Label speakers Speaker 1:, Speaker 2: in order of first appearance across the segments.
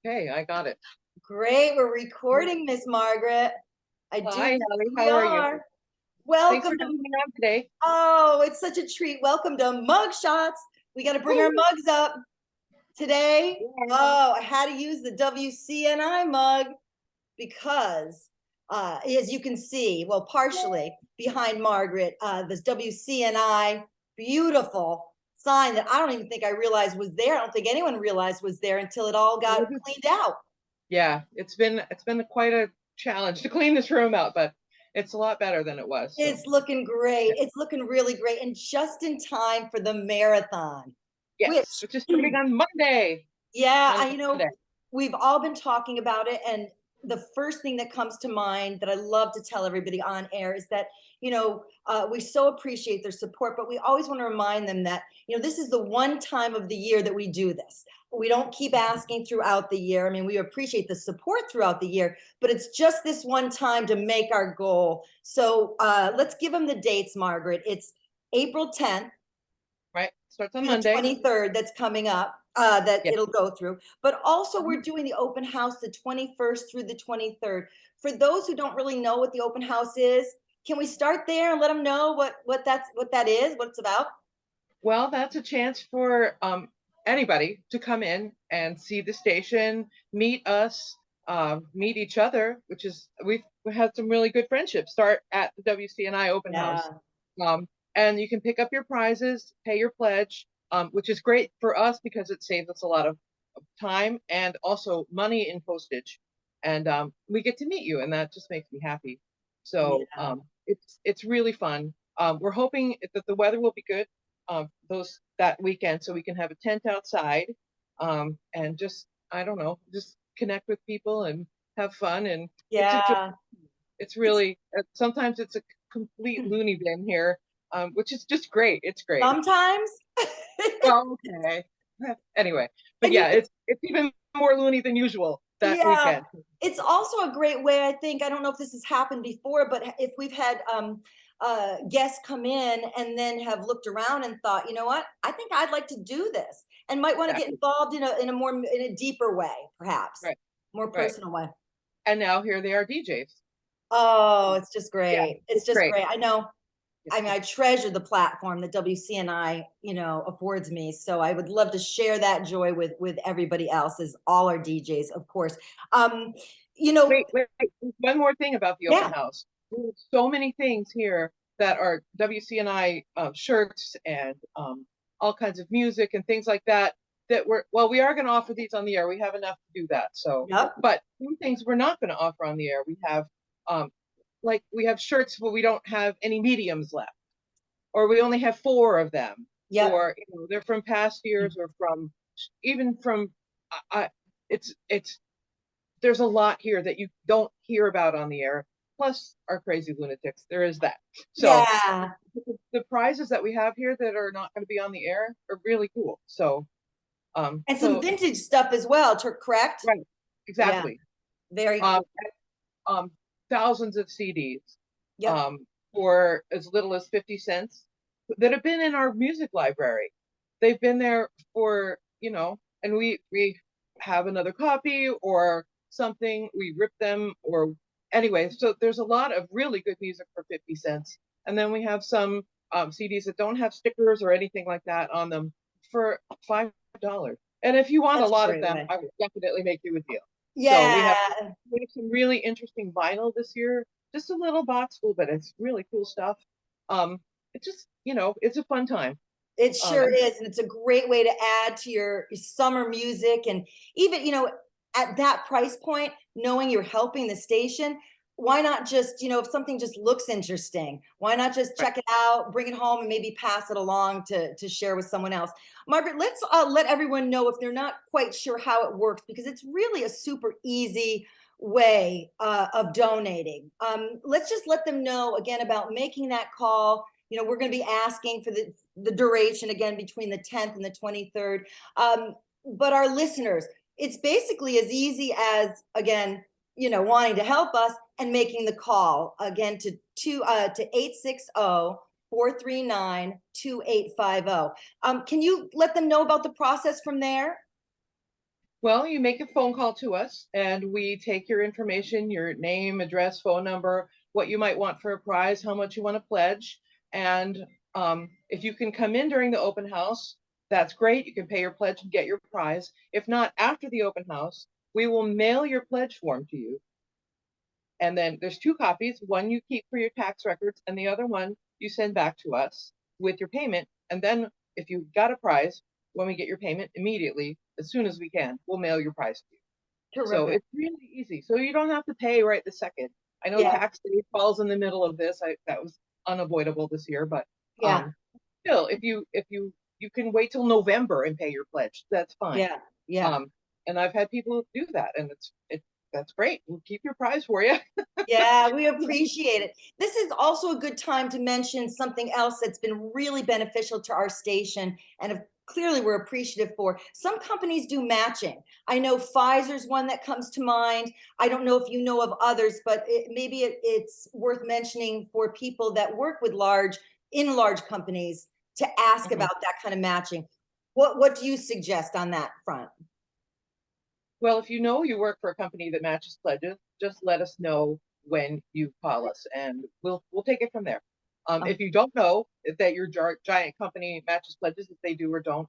Speaker 1: Okay, I got it.
Speaker 2: Great. We're recording, Miss Margaret. I do
Speaker 1: Hi,
Speaker 2: believe
Speaker 1: Holly.
Speaker 2: we
Speaker 1: How are you?
Speaker 2: are.
Speaker 1: Thanks for
Speaker 2: Welcome to,
Speaker 1: having me on today.
Speaker 2: oh, it's such a treat. Welcome to Mug Shots. We got to bring our
Speaker 1: Woo!
Speaker 2: mugs up today.
Speaker 1: Yeah.
Speaker 2: Oh, I had to use the WCNI mug because, as you can see, well, partially behind Margaret, this WCNI beautiful sign that I don't even think I realized was there. I don't think anyone realized was there until it all got cleaned out.
Speaker 1: Yeah, it's been quite a challenge to clean this room out, but it's a lot better than it was. So
Speaker 2: It's looking great.
Speaker 1: yeah.
Speaker 2: It's looking really great. And just in time for the marathon,
Speaker 1: Yes,
Speaker 2: which,
Speaker 1: which is starting on Monday.
Speaker 2: yeah,
Speaker 1: Starting on Monday.
Speaker 2: we've all been talking about it. And the first thing that comes to mind that I love to tell everybody on air is that, we so appreciate their support, but we always want to remind them that, this is the one time of the year that we do this. We don't keep asking throughout the year. I mean, we appreciate the support throughout the year, but it's just this one time to make our goal. So let's give them the dates, Margaret. It's April 10th
Speaker 1: Right? Starts on
Speaker 2: through the
Speaker 1: Monday.
Speaker 2: 23rd that's coming up, that
Speaker 1: Yes.
Speaker 2: it'll go through. But also
Speaker 1: Mhm.
Speaker 2: we're doing the open house the 21st through the 23rd. For those who don't really know what the open house is, can we start there and let them know what that is, what it's about?
Speaker 1: Well, that's a chance for anybody to come in and see the station, meet us, meet each other, which is we had some really good friendships start at the WCNI open house.
Speaker 2: Yeah.
Speaker 1: And you can pick up your prizes, pay your pledge, which is great for us because it saves us a lot of time and also money in postage. And we get to meet you, and that just makes me happy. So
Speaker 2: Yeah.
Speaker 1: it's really fun. We're hoping that the weather will be good those that weekend, so we can have a tent outside, and just I don't know, just connect with people and have fun. And
Speaker 2: Yeah.
Speaker 1: it's
Speaker 2: It's
Speaker 1: really sometimes it's a complete loony bin here, which is just great. It's great.
Speaker 2: sometimes.
Speaker 1: Well, okay. Anyway, but
Speaker 2: And you
Speaker 1: yeah, it's even more loony than usual that
Speaker 2: Yeah,
Speaker 1: weekend.
Speaker 2: it's also a great way, I think, I don't know if this has happened before, but if we've had guests come in and then have looked around and thought, you know what, I think I'd like to do this, and might want to get
Speaker 1: Exactly.
Speaker 2: involved in a deeper way, perhaps,
Speaker 1: Right.
Speaker 2: more
Speaker 1: Right.
Speaker 2: personal way.
Speaker 1: And now here they are DJs.
Speaker 2: Oh, it's just
Speaker 1: Yeah,
Speaker 2: great. It's
Speaker 1: it's
Speaker 2: just
Speaker 1: great.
Speaker 2: great. I know. I mean,
Speaker 1: It's
Speaker 2: I treasure the platform that WCNI, affords me. So I would love to share that joy with everybody else, as all our DJs, of course. Um, you know,
Speaker 1: wait. One more thing about the open
Speaker 2: yeah,
Speaker 1: house. There's so many things here that are WCNI shirts and all kinds of music and things like that. We are going to offer these on the air. We have enough to do that. So,
Speaker 2: yep,
Speaker 1: but some things we're not going to offer on the air. We have, we have shirts, but we don't have any mediums left, or we only have four of them,
Speaker 2: yep.
Speaker 1: or they're from past years, or from even from. I, it's there's a lot here that you don't hear about on the air. Plus, our crazy lunatics. There is that. So
Speaker 2: Yeah,
Speaker 1: the prizes that we have here that are not going to be on the air are really cool. So,
Speaker 2: and some vintage stuff as well, correct?
Speaker 1: right,
Speaker 2: Yeah,
Speaker 1: exactly.
Speaker 2: very
Speaker 1: Um,
Speaker 2: cool.
Speaker 1: um, thousands of CDs,
Speaker 2: Yep.
Speaker 1: for as little as 50 cents that have been in our music library. They've been there for, and we have another copy or something, we rip them or anyway. So there's a lot of really good music for 50 cents. And then we have some CDs that don't have stickers or anything like that on them for $5. And if you want a
Speaker 2: That's a
Speaker 1: lot of
Speaker 2: great
Speaker 1: them,
Speaker 2: way.
Speaker 1: I would definitely make you a deal. So
Speaker 2: Yeah,
Speaker 1: we have some really interesting vinyl this year. Just a little box full, but it's really cool stuff. It just, it's a fun time.
Speaker 2: it
Speaker 1: Um,
Speaker 2: sure is, and it's a great way to add to your summer music, and even at that price point, knowing you're helping the station. Why not just, if something just looks interesting, why not just
Speaker 1: right.
Speaker 2: check it out, bring it home, and maybe pass it along to share with someone else? Margaret, let's let everyone know if they're not quite sure how it works, because it's really a super easy way of donating. Let's just let them know again about making that call. We're going to be asking for the duration again between the 10th and the 23rd. But our listeners, it's basically as easy as, again, wanting to help us and making the call again to 860-439-2850. Can you let them know about the process from there?
Speaker 1: Well, you make a phone call to us and we take your information, your name, address, phone number, what you might want for a prize, how much you want to pledge. And if you can come in during the open house, that's great. You can pay your pledge and get your prize. If not, after the open house, we will mail your pledge form to you. And then there's two copies. One you keep for your tax records, and the other one you send back to us with your payment. And then if you got a prize, when we get your payment immediately, as soon as we can, we'll mail your prize to you. So
Speaker 2: Terrific.
Speaker 1: it's really easy. So you don't have to pay right the second. I know
Speaker 2: Yeah.
Speaker 1: tax day falls in the middle of this. That was unavoidable this year, but
Speaker 2: Yeah.
Speaker 1: still, if you can wait till November and pay your pledge, that's fine.
Speaker 2: Yeah. Yeah.
Speaker 1: Um, and I've had people do that, and that's great. We'll keep your prize for you.
Speaker 2: Yeah, we appreciate it. This is also a good time to mention something else that's been really beneficial to our station and clearly we're appreciative for. Some companies do matching. I know Pfizer's one that comes to mind. I don't know if you know of others, but maybe it's worth mentioning for people that work with large companies to ask
Speaker 1: Mhm.
Speaker 2: about that kind of matching. What do you suggest on that front?
Speaker 1: Well, if you know you work for a company that matches pledges, just let us know when you call us, and we'll take it from there.
Speaker 2: Uh,
Speaker 1: If you don't know that your giant company matches pledges, if they do or don't,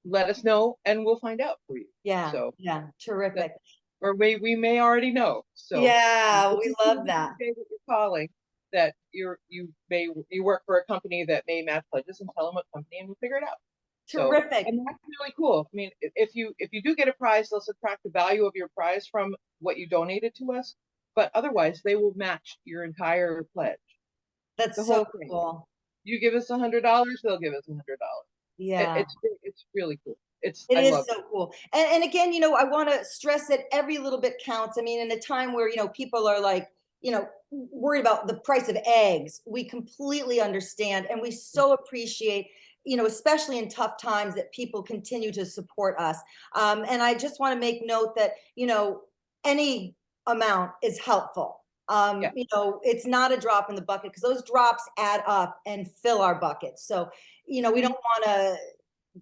Speaker 1: let us know, and we'll find out for you.
Speaker 2: yeah,
Speaker 1: So
Speaker 2: yeah,
Speaker 1: that,
Speaker 2: terrific.
Speaker 1: or we may already know. So
Speaker 2: Yeah,
Speaker 1: if
Speaker 2: we
Speaker 1: you feel
Speaker 2: love
Speaker 1: like
Speaker 2: that.
Speaker 1: the day that you're calling that you work for a company that may match pledges, and tell them what company, and we'll figure it out. So,
Speaker 2: Terrific.
Speaker 1: and that's really cool. I mean, if you do get a prize, they'll subtract the value of your prize from what you donated to us, but otherwise they will match your entire pledge, the
Speaker 2: That's so
Speaker 1: whole thing.
Speaker 2: cool.
Speaker 1: You give us $100, they'll give us $100.
Speaker 2: Yeah,
Speaker 1: It's really cool.
Speaker 2: it
Speaker 1: I
Speaker 2: is
Speaker 1: love it.
Speaker 2: so cool. And again, I want to stress that every little bit counts. I mean, in a time where, people are like, worried about the price of eggs, we completely understand. And we so appreciate, especially in tough times, that people continue to support us. And I just want to make note that, any amount is helpful.
Speaker 1: Yeah.
Speaker 2: It's not a drop in the bucket because those drops add up and fill our buckets. So, we
Speaker 1: Mhm.
Speaker 2: don't want to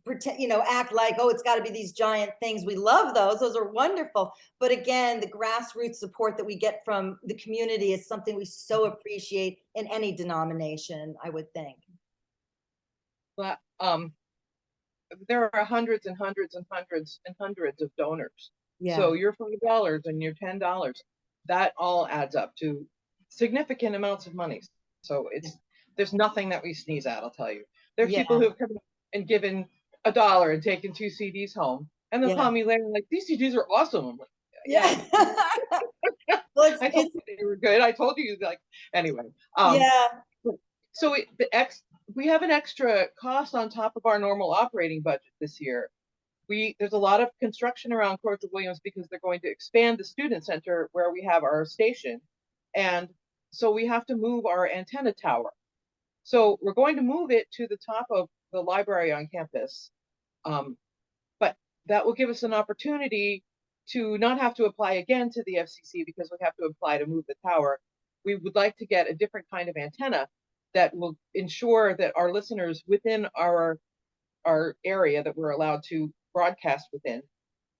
Speaker 2: pretend, act like, oh, it's got to be these giant things. We love those. Those are wonderful. But again, the grassroots support that we get from the community is something we so appreciate in any denomination, I would think.
Speaker 1: But there are hundreds and hundreds and hundreds and hundreds of donors.
Speaker 2: Yeah.
Speaker 1: So your $5 and your $10, that all adds up to significant amounts of money. So there's nothing that we sneeze at, I'll tell you. There's people
Speaker 2: Yeah.
Speaker 1: who have come and given $1 and taken two CDs home, and they'll
Speaker 2: Yeah.
Speaker 1: call me later like, these CDs are awesome. I'm like, yeah,
Speaker 2: Yeah. Well,
Speaker 1: I told
Speaker 2: it's
Speaker 1: you they were good. I told you, like, anyway.
Speaker 2: yeah.
Speaker 1: So we have an extra cost on top of our normal operating budget this year. There's a lot of construction around Cordial Williams because they're going to expand the student center where we have our station, and so we have to move our antenna tower. So we're going to move it to the top of the library on campus, um, but that will give us an opportunity to not have to apply again to the FCC because we have to apply to move the tower. We would like to get a different kind of antenna that will ensure that our listeners within our area that we're allowed to broadcast within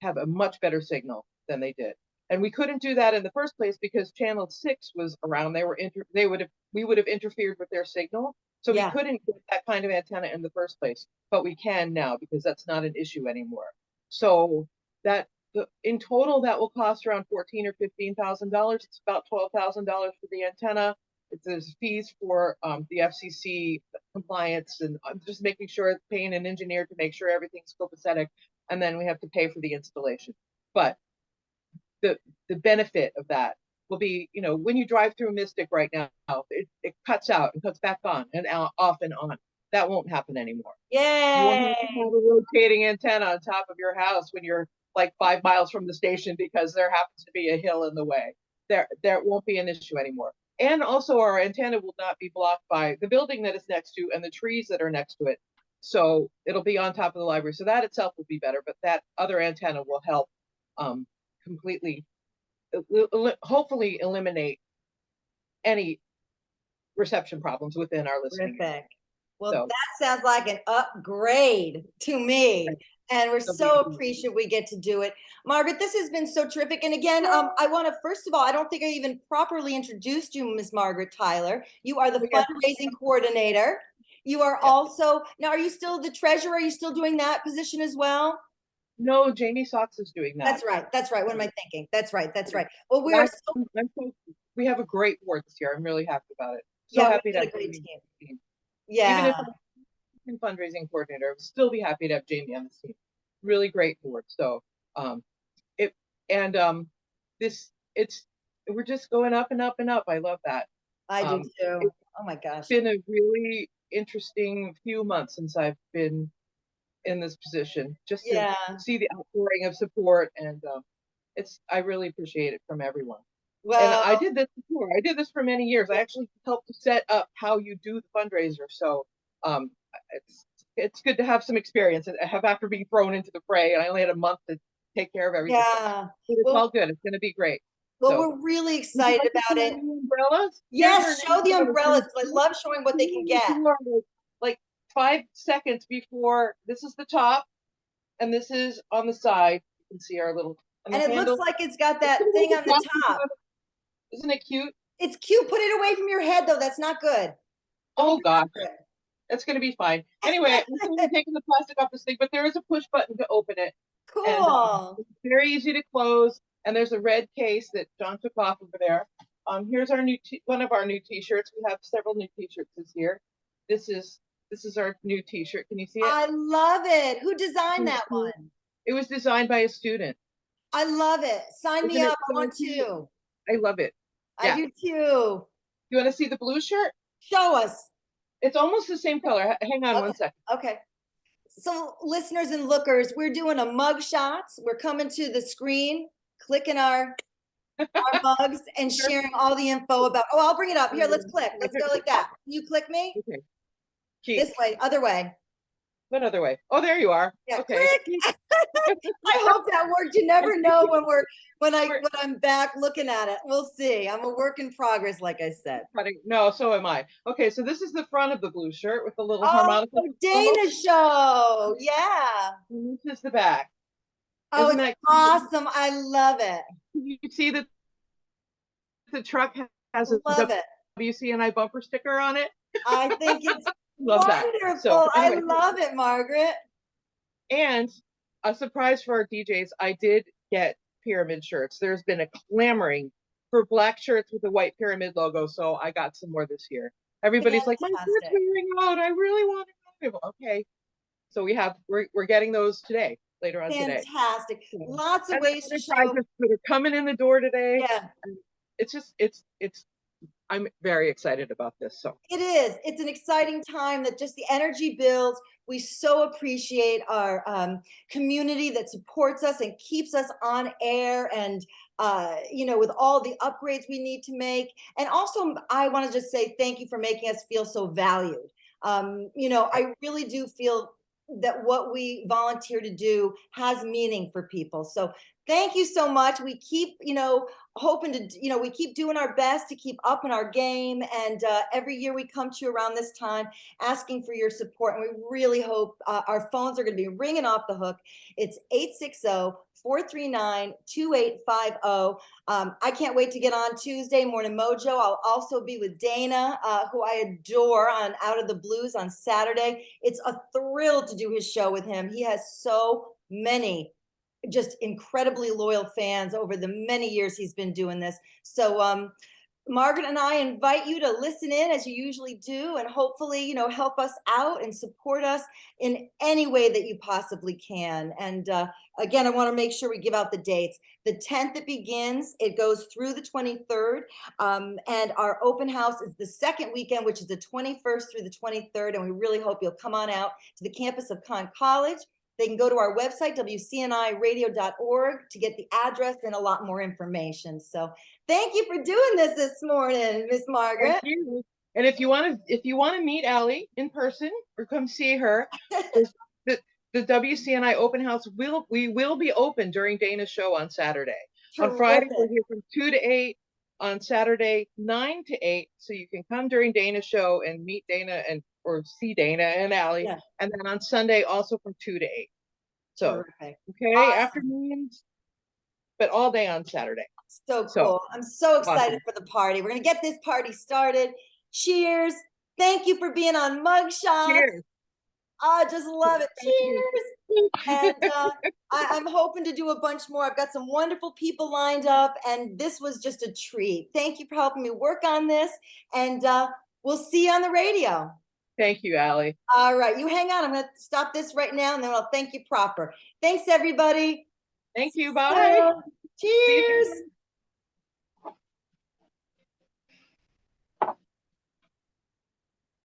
Speaker 1: have a much better signal than they did. And we couldn't do that in the first place because Channel 6 was around. We would have interfered with their signal. So we
Speaker 2: Yeah.
Speaker 1: couldn't get that kind of antenna in the first place, but we can now because that's not an issue anymore. So that in total that will cost around $14,000 or $15,000. It's about $12,000 for the antenna. There's fees for the FCC compliance, and just making sure paying an engineer to make sure everything's copacetic, and then we have to pay for the installation. But the the benefit of that will be, when you drive through Mystic right now, it cuts out and cuts back on and out, off and on. That won't happen anymore. You won't have to
Speaker 2: Yay.
Speaker 1: have a rotating antenna on top of your house when you're like 5 miles from the station because there happens to be a hill in the way. There won't be an issue anymore. And also our antenna will not be blocked by the building that it's next to and the trees that are next to it. So it'll be on top of the library. So that itself will be better, but that other antenna will help um, completely, hopefully eliminate any reception problems within our listening area.
Speaker 2: Terrific. Well,
Speaker 1: So
Speaker 2: that sounds like an upgrade to me. And we're
Speaker 1: They'll be
Speaker 2: so
Speaker 1: amazing.
Speaker 2: appreciative we get to do it. Margaret, this has been so terrific. And again, I want to, first of all, I don't think I even properly introduced you, Ms. Margaret Tyler. You are the
Speaker 1: Oh, yes,
Speaker 2: fundraising coordinator. You are
Speaker 1: yes.
Speaker 2: also, now, are you still the treasurer? Are you still doing that position as well?
Speaker 1: No, Jamie Sachs is doing that.
Speaker 2: That's right. That's right. What am I thinking? That's right. That's right. Well, we
Speaker 1: And
Speaker 2: are so,
Speaker 1: we have a great board this year. I'm really happy about it. So
Speaker 2: yeah,
Speaker 1: happy to
Speaker 2: we've got
Speaker 1: have
Speaker 2: a great
Speaker 1: Jamie on
Speaker 2: team.
Speaker 1: the team. Even
Speaker 2: Yeah.
Speaker 1: if I'm fundraising coordinator, I would still be happy to have Jamie on the team. Really great board. So um it and this it's we're just going up and up and up. I love that.
Speaker 2: I do too.
Speaker 1: It's
Speaker 2: Oh my gosh.
Speaker 1: been a really interesting few months since I've been in this position, just to
Speaker 2: Yeah.
Speaker 1: see the outpouring of support, and I really appreciate it from everyone. And
Speaker 2: Well,
Speaker 1: I did this before. I did this for many years. I actually helped to set up how you do the fundraiser. So um, it's good to have some experience and have after being thrown into the fray. And I only had a month to take care of everything,
Speaker 2: yeah.
Speaker 1: but it's
Speaker 2: Well,
Speaker 1: all good. It's going to be great.
Speaker 2: well,
Speaker 1: So
Speaker 2: we're really
Speaker 1: would you
Speaker 2: excited
Speaker 1: like to
Speaker 2: about
Speaker 1: see our
Speaker 2: it.
Speaker 1: new umbrellas? Here's our
Speaker 2: Yes,
Speaker 1: new
Speaker 2: show the
Speaker 1: umbrellas.
Speaker 2: umbrellas. I love showing what they can get.
Speaker 1: Like 5 seconds before, this is the top and this is on the side. You can see our little, and
Speaker 2: And
Speaker 1: the
Speaker 2: it looks
Speaker 1: handle.
Speaker 2: like it's got that thing on the top.
Speaker 1: Isn't it cute?
Speaker 2: It's cute. Put it away from your head, though. That's not good. Don't
Speaker 1: Oh gosh,
Speaker 2: remember
Speaker 1: that's gonna be fine. Anyway, I'm going to be
Speaker 2: it.
Speaker 1: taking the plastic off this thing, but there is a push button to open it, and
Speaker 2: Cool.
Speaker 1: it's very easy to close. And there's a red case that John took off over there. Here's our one of our new T-shirts. We have several new T-shirts this year. This is our new T-shirt. Can you see it?
Speaker 2: I love it. Who designed that one?
Speaker 1: It was designed by a student.
Speaker 2: I love it. Sign me
Speaker 1: Isn't it
Speaker 2: up. I
Speaker 1: so
Speaker 2: want
Speaker 1: cute?
Speaker 2: to.
Speaker 1: I love it.
Speaker 2: I
Speaker 1: Yeah.
Speaker 2: do too.
Speaker 1: You want to see the blue shirt?
Speaker 2: Show us.
Speaker 1: It's almost the same color. Hang on
Speaker 2: Okay.
Speaker 1: 1 second.
Speaker 2: Okay. So, listeners and lookers, we're doing a mug shots. We're coming to the screen, clicking our mugs and sharing all the info about. Oh, I'll bring it up here. Let's click. Let's go like that. Can you click me
Speaker 1: Okay. Keep.
Speaker 2: this way, other way?
Speaker 1: What other way? Oh, there you are.
Speaker 2: Yeah,
Speaker 1: Okay.
Speaker 2: click. I hope that worked. You never know when I'm back looking at it. We'll see. I'm a work in progress, like I said.
Speaker 1: No, so am I. Okay, so this is the front of the blue shirt with the little
Speaker 2: Oh,
Speaker 1: harmonica.
Speaker 2: Dana show. Yeah.
Speaker 1: And this is the back.
Speaker 2: Oh,
Speaker 1: Isn't
Speaker 2: it's
Speaker 1: that cute?
Speaker 2: awesome. I love it.
Speaker 1: You see that the truck has a
Speaker 2: Love it.
Speaker 1: WCNI bumper sticker on it?
Speaker 2: I think it's
Speaker 1: Love that.
Speaker 2: wonderful.
Speaker 1: So anyway,
Speaker 2: I love it, Margaret.
Speaker 1: and a surprise for our DJs, I did get pyramid shirts. There's been a clamoring for black shirts with the white pyramid logo, so I got some more this year. Everybody's like, my shirt's
Speaker 2: Fantastic.
Speaker 1: wearing out. I really want it. Okay, so we're getting those today, later on today.
Speaker 2: Fantastic. Lots of
Speaker 1: And
Speaker 2: ways to
Speaker 1: the
Speaker 2: show.
Speaker 1: prizes that are coming in the door today.
Speaker 2: Yeah.
Speaker 1: It's just it's I'm very excited about this. So
Speaker 2: It is. It's an exciting time that just the energy builds. We so appreciate our community that supports us and keeps us on air and, with all the upgrades we need to make. And also, I want to just say thank you for making us feel so valued. I really do feel that what we volunteer to do has meaning for people. So thank you so much. We keep, hoping to, we keep doing our best to keep up in our game. And every year we come to you around this time asking for your support. And we really hope our phones are going to be ringing off the hook. It's 860-439-2850. I can't wait to get on Tuesday, Morning Mojo. I'll also be with Dana, who I adore, on Out of the Blues on Saturday. It's a thrill to do his show with him. He has so many just incredibly loyal fans over the many years he's been doing this. So Margaret and I invite you to listen in as you usually do, and hopefully, help us out and support us in any way that you possibly can. And again, I want to make sure we give out the dates. The 10th it begins, it goes through the 23rd. And our open house is the second weekend, which is the 21st through the 23rd. And we really hope you'll come on out to the campus of Conn College. They can go to our website, WCNIradio.org, to get the address and a lot more information. So thank you for doing this morning, Miss Margaret.
Speaker 1: thank you. And if you want to meet Allie in person or come see her, the WCNI open house will be open during Dana's show on Saturday.
Speaker 2: Terrific.
Speaker 1: On Friday, we're here from 2 to 8. On Saturday, 9 to 8. So you can come during Dana's show and meet Dana or see Dana and Allie.
Speaker 2: Yeah.
Speaker 1: And then on Sunday, also from 2 to 8. So,
Speaker 2: Terrific.
Speaker 1: okay,
Speaker 2: Awesome.
Speaker 1: afternoons, but all day on Saturday.
Speaker 2: So
Speaker 1: So
Speaker 2: cool. I'm so excited
Speaker 1: awesome.
Speaker 2: for the party. We're going to get this party started. Cheers. Thank you for being on Mugshots.
Speaker 1: Cheers.
Speaker 2: I just love it.
Speaker 1: Thank you.
Speaker 2: Cheers. And I'm hoping to do a bunch more. I've got some wonderful people lined up, and this was just a treat. Thank you for helping me work on this, and we'll see you on the radio.
Speaker 1: Thank you, Allie.
Speaker 2: All right, you hang on. I'm going to stop this right now, and then I'll thank you proper. Thanks, everybody.
Speaker 1: Thank you. Bye. See you
Speaker 2: Cheers.
Speaker 1: soon.